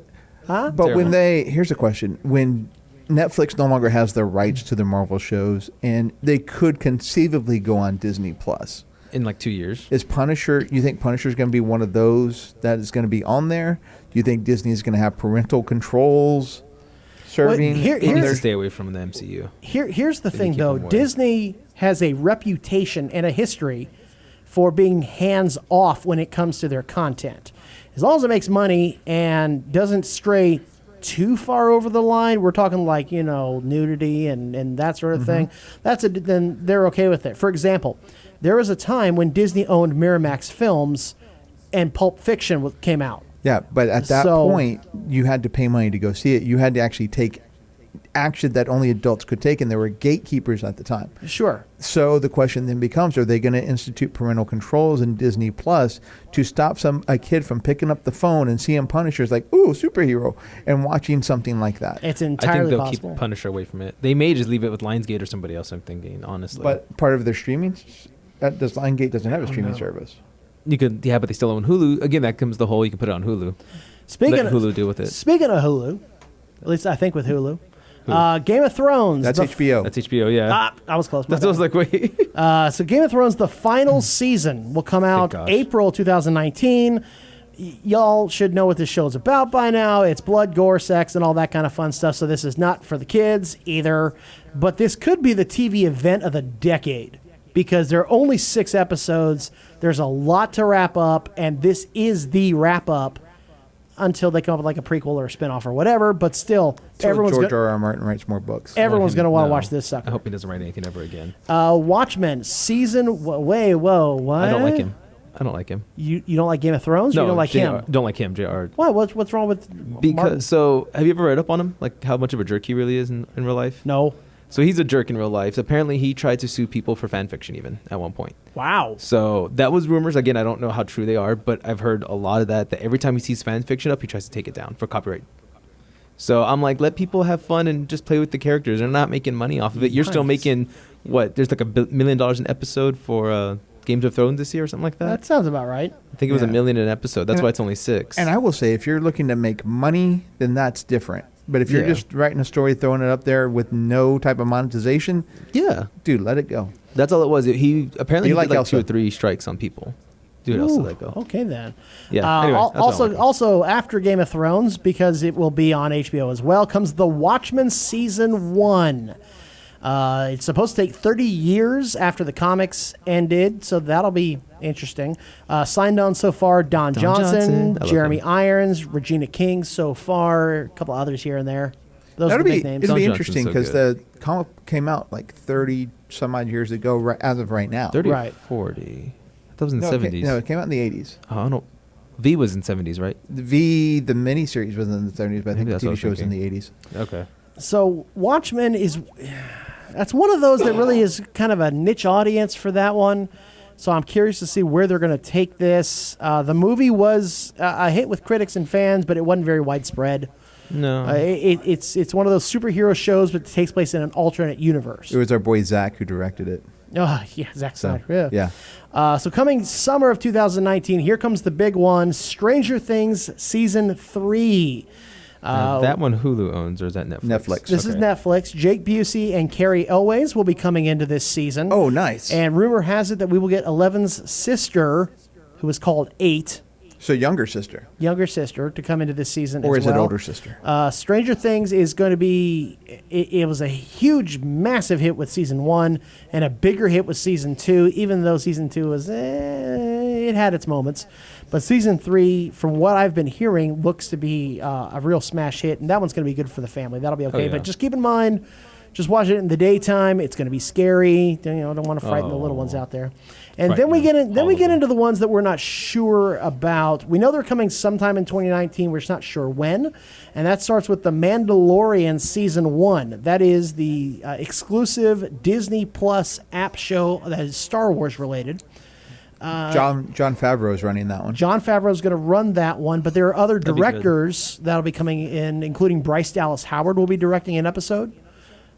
when here's a question: when Netflix no longer has the rights to the Marvel shows, and they could conceivably go on Disney Plus
in like 2 years,
is Punisher? You think Punisher is going to be one of those that is going to be on there? Do you think Disney is going to have parental controls serving?
Here's stay away from the MCU.
Here's the thing, though: Disney has a reputation and a history for being hands off when it comes to their content. As long as it makes money and doesn't stray too far over the line, we're talking like, nudity and that sort of thing, then they're okay with it. For example, there was a time when Disney owned Miramax Films and Pulp Fiction came out.
Yeah, but at that point, you had to pay money to go see it. You had to actually take action that only adults could take, and there were gatekeepers at the time.
Sure.
So the question then becomes, are they going to institute parental controls in Disney Plus to stop a kid from picking up the phone and seeing Punisher's like, ooh, superhero, and watching something like that?
It's entirely
I think they'll
possible.
keep Punisher away from it. They may just leave it with Lionsgate or somebody else, I'm thinking, honestly.
But part of their streaming, Lionsgate doesn't have a streaming service.
You could, but they still own Hulu. Again, that comes the whole, you can put it on Hulu. Let Hulu deal with it.
Speaking of Hulu, at least I think with Hulu, Game of Thrones.
That's HBO.
That's HBO, yeah.
I was close.
I was like, wait.
So Game of Thrones, the final season, will come out April 2019. Y'all should know what this show is about by now. It's blood, gore, sex, and all that kind of fun stuff. So this is not for the kids either. But this could be the TV event of the decade because there are only 6 episodes. There's a lot to wrap up, and this is the wrap up until they come up with like a prequel or a spinoff or whatever. But still, everyone's
George R. R. Martin writes more books.
Everyone's going to want to watch this sucker.
I hope he doesn't write anything ever again.
Watchmen season. What?
I don't like him.
You don't like Game of Thrones?
No,
or you don't like him?
Don't like him, JR.
Why? What's wrong with Martin?
So, have you ever read up on him? Like how much of a jerk he really is in real life?
No.
So he's a jerk in real life. So apparently he tried to sue people for fan fiction even at one point.
Wow.
So that was rumors. Again, I don't know how true they are, but I've heard a lot of that every time he sees fan fiction up, he tries to take it down for copyright. So I'm like, let people have fun and just play with the characters. They're not making money off of it. You're still making, there's like $1 million an episode for Games of Thrones this year or something like that?
That sounds about right.
I think it was $1 million an episode. That's why it's only 6.
And I will say, if you're looking to make money, then that's different. But if you're just writing a story, throwing it up there with no type of monetization, dude, let it go.
Dthat's all it was. He apparently did like
Elsa.
2 or 3 strikes on people. Dude, Elsa let go.
Okay then.
Yeah. Anyway,
also after Game of Thrones, because it will be on HBO as well, comes The Watchmen season 1. It's supposed to take 30 years after the comics ended, so that'll be interesting. Signed on so far, Don Johnson, Jeremy Irons, Regina King so far, a couple others here and there. Those are the big names.
It'll be interesting because the comic came out like 30 some odd years ago, as of right now.
30 or 40. That was in the 70s.
No, it came out in the 80s.
Oh, no. V was in 70s, right?
The miniseries was in the 70s, but I think the TV show was in the 80s.
Okay.
So Watchmen that's one of those that really is kind of a niche audience for that one. So I'm curious to see where they're going to take this. The movie was a hit with critics and fans, but it wasn't very widespread.
No.
It's one of those superhero shows, but it takes place in an alternate universe.
It was our boy Zach who directed it. Yeah.
Oh, yeah, Zack
So,
Snyder.
yeah.
So coming summer of 2019, here comes the big one, Stranger Things Season 3.
That one Hulu owns, or is that Netflix?
Netflix.
This is Netflix. Jake Busey and Carrie Elways will be coming into this season.
Oh, nice.
And rumor has it that we will get Eleven's sister, who is called 8,
So younger sister.
to come into this season
Or
as
is it
well.
older sister?
Stranger Things is going to be, it was a huge, massive hit with Season 1 and a bigger hit with Season 2, even though Season 2 was, it had its moments. But Season 3, from what I've been hearing, looks to be a real smash hit, and that one's going to be good for the family. That'll be okay.
yeah.
But just keep in mind, just watch it in the daytime. It's going to be scary. Don't want to frighten the little ones out there. And then we get into the ones that we're not sure about. We know they're coming sometime in 2019. We're just not sure when. And that starts with The Mandalorian Season 1. That is the exclusive Disney Plus app show that is Star Wars related.
John Favreau is running that one.
John Favreau is going to run that one, but there are other
That'd be good.
directors that'll be coming in, including Bryce Dallas Howard will be directing an episode,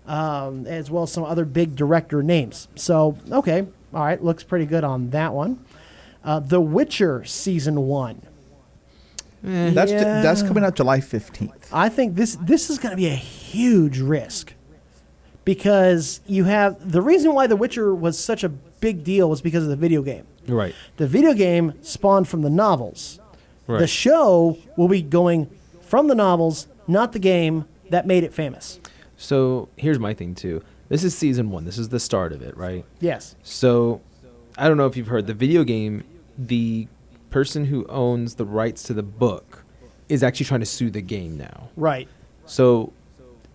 as well as some other big director names. So, okay, all right, looks pretty good on that one. The Witcher Season 1.
That's coming out July 15th.
I think this is going to be a huge risk because you have the reason why The Witcher was such a big deal was because of the video game.
Right.
The video game spawned from the novels.
Right.
The show will be going from the novels, not the game that made it famous.
So here's my thing too. This is season 1. This is the start of it, right?
Yes.
So I don't know if you've heard the video game. The person who owns the rights to the book is actually trying to sue the game now.
Right.
So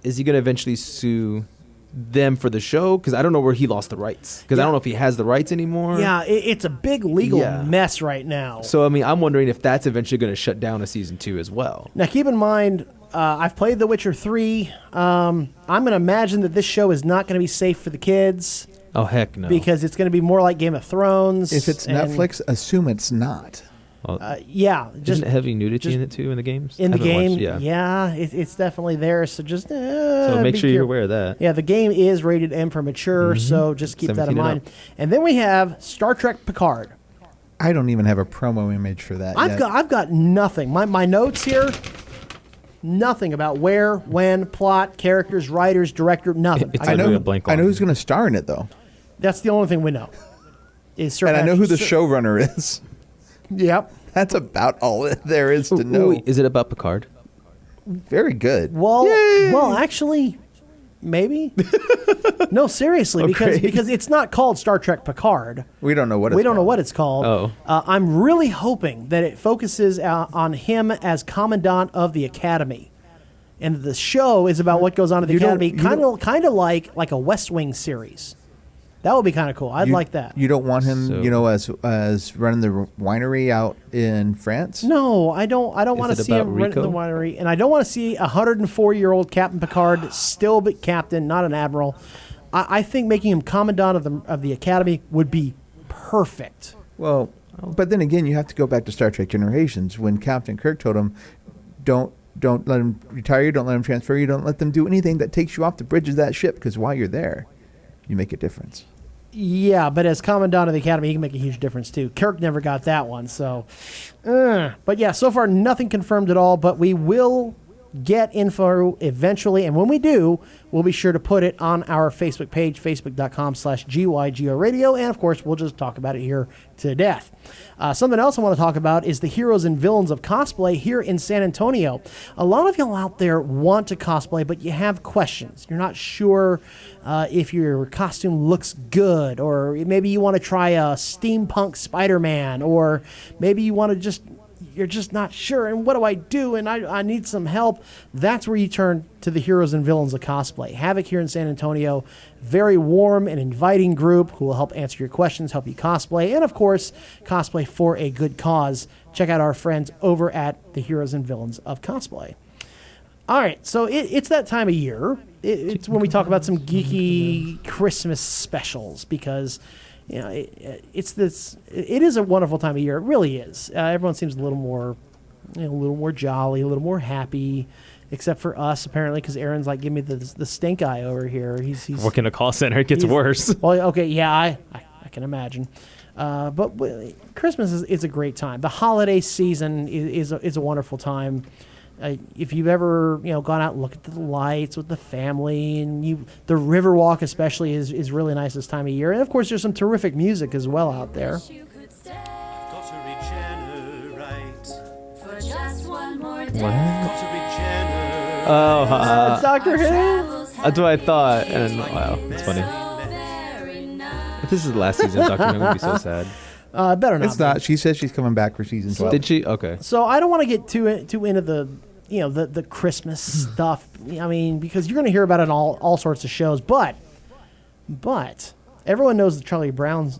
is he going to eventually sue them for the show? Because I don't know where he lost the rights. Because I don't know if he has the rights anymore.
Yeah, it's a big legal mess right now.
So, I mean, I'm wondering if that's eventually going to shut down a season 2 as well.
Now, keep in mind, I've played The Witcher 3. I'm going to imagine that this show is not going to be safe for the kids.
Oh, heck no.
Because it's going to be more like Game of Thrones.
If it's Netflix, assume it's not.
Yeah.
Isn't it heavy nudity in it too in the games?
In the game,
watched,
it's definitely there. So just
so make sure you're aware of that.
Yeah, the game is rated M for mature, so just keep that in mind. And then we have Star Trek Picard.
I don't even have a promo image for that yet.
I've got nothing. My notes here, nothing about where, when, plot, characters, writers, director, nothing.
It's
I know
a blank line.
who's going to star in it though.
That's the only thing we know. Is
And I know who the showrunner is.
Yep.
That's about all there is to know.
Wait, is it about Picard?
Very good.
Well, actually, maybe. No, seriously, because it's not called Star Trek Picard.
We don't know what
We don't know what it's called.
Oh.
I'm really hoping that it focuses on him as Commandant of the Academy. And the show is about what goes on at the Academy, kind of like a West Wing series. That would be kind of cool. I'd like that.
You don't want him, as running the winery out in France?
No, I don't want to see him rent the
Rico?
winery, and I don't want to see a 104-year-old Captain Picard still be captain, not an admiral. I think making him commandant of the Academy would be perfect.
Well, but then again, you have to go back to Star Trek Generations when Captain Kirk told him, don't let him retire you, don't let him transfer you, don't let them do anything that takes you off the bridge of that ship, because while you're there, you make a difference.
Yeah, but as Commandant of the Academy, he can make a huge difference, too. Kirk never got that one, so... But yeah, so far, nothing confirmed at all, but we will get info eventually, and when we do, we'll be sure to put it on our Facebook page, facebook.com/GYGO Radio, and of course, we'll just talk about it here to death. Something else I want to talk about is the heroes and villains of cosplay here in San Antonio. A lot of y'all out there want to cosplay, but you have questions. You're not sure if your costume looks good, or maybe you want to try a steampunk Spider-Man, or maybe you want to you're just not sure, and what do I do, and I need some help. That's where you turn to the heroes and villains of cosplay. Havoc here in San Antonio, very warm and inviting group who will help answer your questions, help you cosplay, and of course, cosplay for a good cause. Check out our friends over at the Heroes and Villains of Cosplay. All right, so it's that time of year. It's when we talk about some geeky Christmas specials, because it is a wonderful time of year. It really is. Everyone seems a little more jolly, a little more happy. except for us apparently, because Aaron's like, give me the stink eye over here. He's
Working a call center, it gets worse.
Well, okay, yeah, I can imagine. But Christmas is a great time. The holiday season is a wonderful time. If you've ever gone out and looked at the lights with the family, and the Riverwalk especially is really nice this time of year. And of course, there's some terrific music as well out there.
Oh,
Doctor Who.
That's what I thought. And wow, that's funny. If this is the last season of Doctor Who, I'm gonna be so sad.
Better not.
It's not. She says she's coming back for season 12.
Did she? Okay.
So I don't want to get too into the the Christmas stuff. I mean, because you're going to hear about it in all sorts of shows. But everyone knows the Charlie Brown's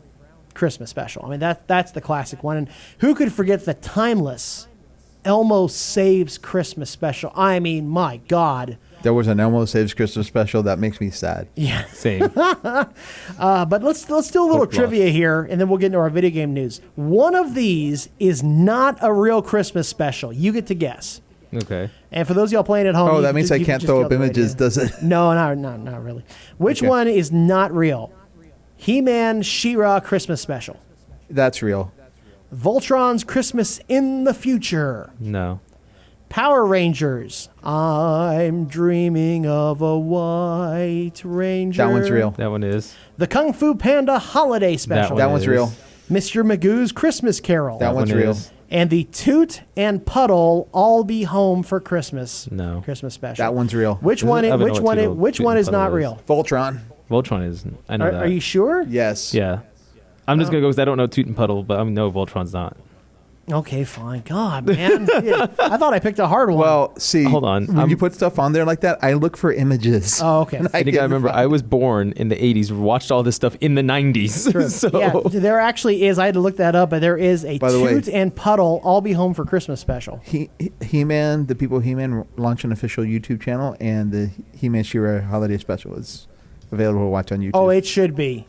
Christmas special. I mean, that's the classic one. And who could forget the timeless Elmo Saves Christmas special? I mean, my God.
There was an Elmo Saves Christmas special that makes me sad.
Yeah.
Same.
But let's do a little trivia here, and then we'll get into our video game news. One of these is not a real Christmas special. You get to guess.
Okay.
And for those of y'all playing at home,
Oh, that means I can't throw up images, does it?
No, not really. Which one is not real? He-Man She-Ra Christmas special.
That's real.
Voltron's Christmas in the Future.
No.
Power Rangers. I'm dreaming of a white ranger.
That one's real.
That one is.
The Kung Fu Panda Holiday Special.
That one's real.
Mr. Magoo's Christmas Carol.
That one's real.
And the Toot and Puddle I'll Be Home for Christmas.
No.
Christmas special.
That one's real.
Which one is not real?
Voltron.
Voltron is. I know that.
Are you sure?
Yes.
Yeah. I'm just gonna go because I don't know Toot and Puddle, but I know Voltron's not.
Okay, fine. God, man. Yeah, I thought I picked a hard one.
Well, see,
hold on.
When you put stuff on there like that, I look for images.
Oh, okay.
I think I remember I was born in the 80s, watched all this stuff in the 90s.
True.
So.
Yeah, there actually is. I had to look that up, but there is a Toot and Puddle I'll Be Home for Christmas special.
He-Man, the people He-Man launch an official YouTube channel, and the He-Man She-Ra holiday special is available to watch on YouTube.
Oh, it should be.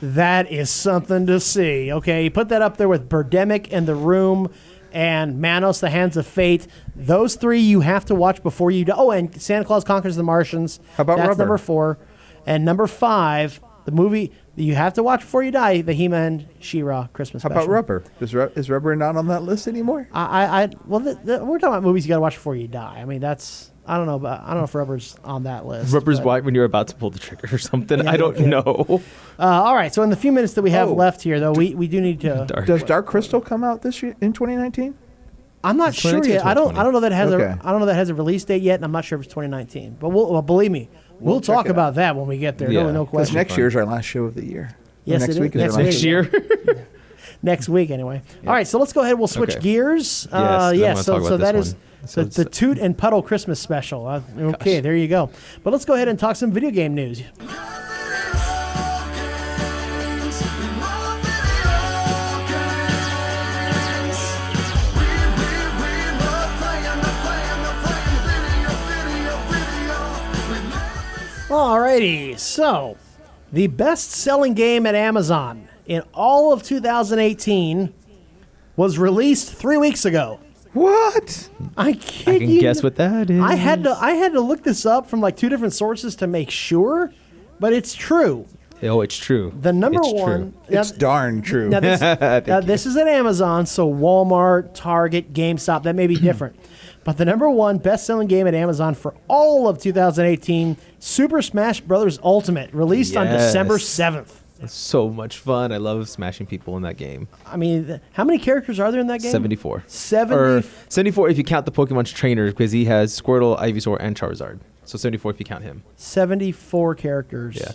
That is something to see. Okay, put that up there with Birdemic and The Room and Manos, The Hands of Fate. Those three you have to watch before you die. Oh, and Santa Claus Conquers the Martians.
How about
That's
Rubber?
number 4. And number 5, the movie that you have to watch before you die, the He-Man She-Ra Christmas
How
special.
about Rubber? Is Rubber not on that list anymore?
Well, we're talking about movies you got to watch before you die. I mean, that's... I don't know if Rubber's on that list.
Rubber's white when you're about to pull the trigger or something. Yeah, I don't know.
All right, so in the few minutes that we have left here, though, we do need to...
Does Dark Crystal come out this year in 2019?
I'm not sure yet. I don't know that it has
Okay.
I don't know that it has a release date yet, and I'm not sure if it's 2019. But believe me, we'll talk about that when we get there.
Yeah.
No
Because
question.
next year's our last show of the year.
Yes,
next
it
week
is.
is our
Next
last
year.
Next week, anyway. All right, so let's go ahead. We'll switch gears.
Yes,
So that is the Toot and Puddle Christmas special. Okay, there you go. But let's go ahead and talk some video game news. Alrighty, so the best-selling game at Amazon in all of 2018 was released 3 weeks ago.
What?
I
I can guess what that is.
I had to look this up from like 2 different sources to make sure, but it's true.
Oh, it's true.
The number
It's
one.
true.
It's darn true.
Now this is at Amazon, so Walmart, Target, GameStop, that may be different. But the number one best-selling game at Amazon for all of 2018, Super Smash Bros. Ultimate, released on December 7th.
It's so much fun. I love smashing people in that game.
I mean, how many characters are there in that game?
74. Or
74
if you count the Pokemon's trainers, because he has Squirtle, Ivysaur, and Charizard. So 74 if you count him.
74 characters.
Yeah.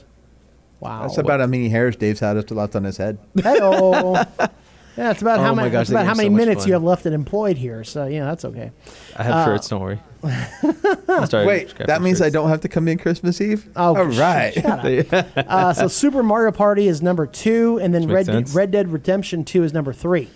Wow.
That's about how many hairs Dave's had left on his head.
Hello. Yeah, it's about
Oh
how
my
many,
gosh,
it's about
that
how
game's
many
so much
minutes
fun.
you have left it employed here. So, yeah, that's okay.
I have shirts, don't worry.
Wait, that means I don't have to come in Christmas Eve?
Oh,
all right.
Shut up. So Super Mario Party is number 2, and then
Which makes sense.
Red Dead Redemption 2 is number 3.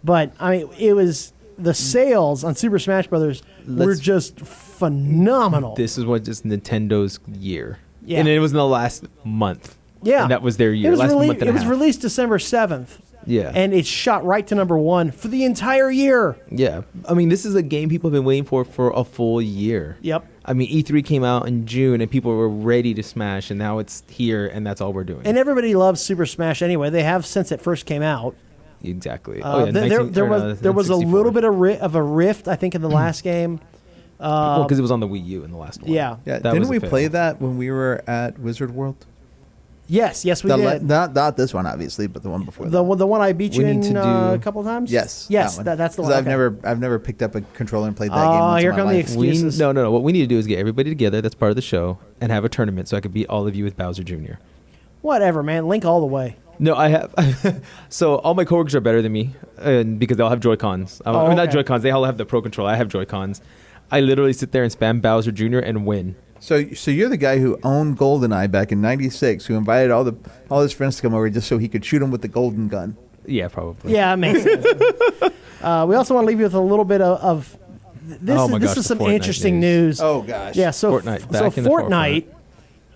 But, I mean, it was the sales on Super Smash Brothers were just phenomenal.
This is what just Nintendo's year.
Yeah.
And it was in the last month.
Yeah.
And that was their year.
It was,
last month and
it
a
was
half.
released December 7th.
Yeah.
And it's shot right to number 1 for the entire year.
Yeah. I mean, this is a game people have been waiting for a full year.
Yep.
I mean, E3 came out in June, and people were ready to Smash, and now it's here, and that's all we're doing.
And everybody loves Super Smash anyway. They have since it first came out.
Exactly.
There was a little bit of a rift, I think, in the last game.
Because it was on the Wii U in the last one.
Yeah.
Didn't we play that when we were at Wizard World?
Yes, we did.
Not this one, obviously, but the one before.
The one I beat you in a couple of times.
Yes,
that's the one. Okay.
I've never picked up a controller and played that game.
Oh, here
come
come the excuses.
No. What we need to do is get everybody together. That's part of the show, and have a tournament so I could beat all of you with Bowser Jr.
Whatever, man. Link all the way.
No, I have. So all my coworkers are better than me, and because they all have Joy-Cons. I mean, not Joy-Cons. They all have the Pro Controller. I have Joy-Cons. I literally sit there and spam Bowser Jr. and win.
So you're the guy who owned GoldenEye back in '96, who invited all his friends to come over just so he could shoot him with the golden gun.
Yeah, probably.
Yeah, it makes sense. We also want to leave you with a little bit of this. This is some
Fortnite
interesting news.
Oh gosh.
Yeah. So Fortnite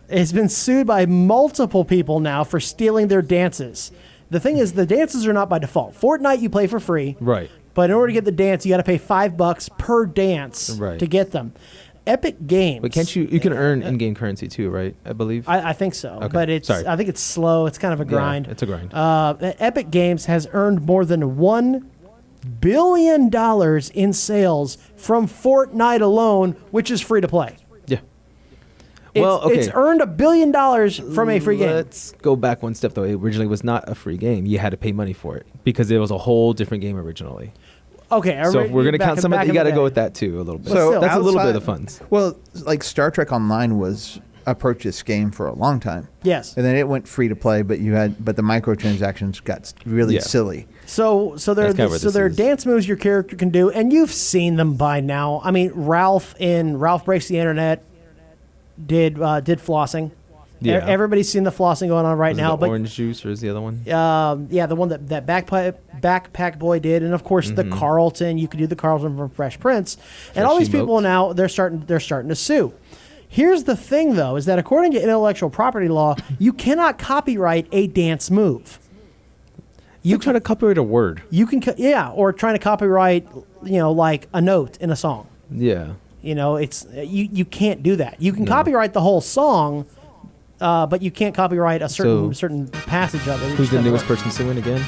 has been sued by multiple people now for stealing their dances. The thing is, the dances are not by default. Fortnite, you play for free.
Right.
But in order to get the dance, you got to pay $5 per dance to get them. Epic Games.
But can't you can earn in-game currency too, right? I believe.
I think so.
Okay.
But I think it's slow. It's kind of a grind.
Yeah, it's a grind.
Epic Games has earned more than $1 billion in sales from Fortnite alone, which is free to play.
Yeah.
It's earned $1 billion from a free game.
Let's go back one step though. It originally was not a free game. You had to pay money for it because it was a whole different game originally.
Okay,
so if we're going to count some of it, you got to go with that too a little bit.
So
that's a little bit of the funds.
Well, like Star Trek Online was a purchase game for a long time.
Yes.
And then it went free to play, but the microtransactions got really silly.
So there are dance moves your character can do, and you've seen them by now. I mean, Ralph Breaks the Internet did flossing.
Yeah.
Everybody's seen the flossing going on right now.
But orange juice, or is the other one?
Yeah, the one that backpack boy did, and of course the Carlton. You could do the Carlton from Fresh Prince, and all these people now they're starting to sue. Here's the thing, though, is that according to intellectual property law, you cannot copyright a dance move.
You try to copyright a word.
You can, or trying to copyright, like a note in a song.
Yeah.
It's you can't do that. You can copyright the whole song. But you can't copyright a certain passage of it.
Who's the newest person suing again?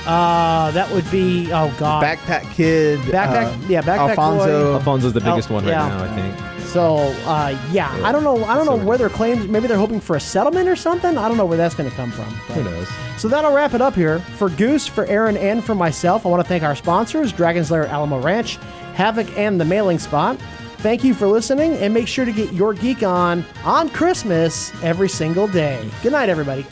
That would be
Backpack Kid.
Backpack
Alfonso.
Boy.
Alfonso's the biggest one right now, I think.
So I don't know where their claims. Maybe they're hoping for a settlement or something. I don't know where that's going to come from.
Who knows?
So that'll wrap it up here for Goose, for Aaron, and for myself. I want to thank our sponsors: Dragon's Lair, Alamo Ranch, Havoc, and The Mailing Spot. Thank you for listening, and make sure to get your geek on Christmas every single day. Good night, everybody.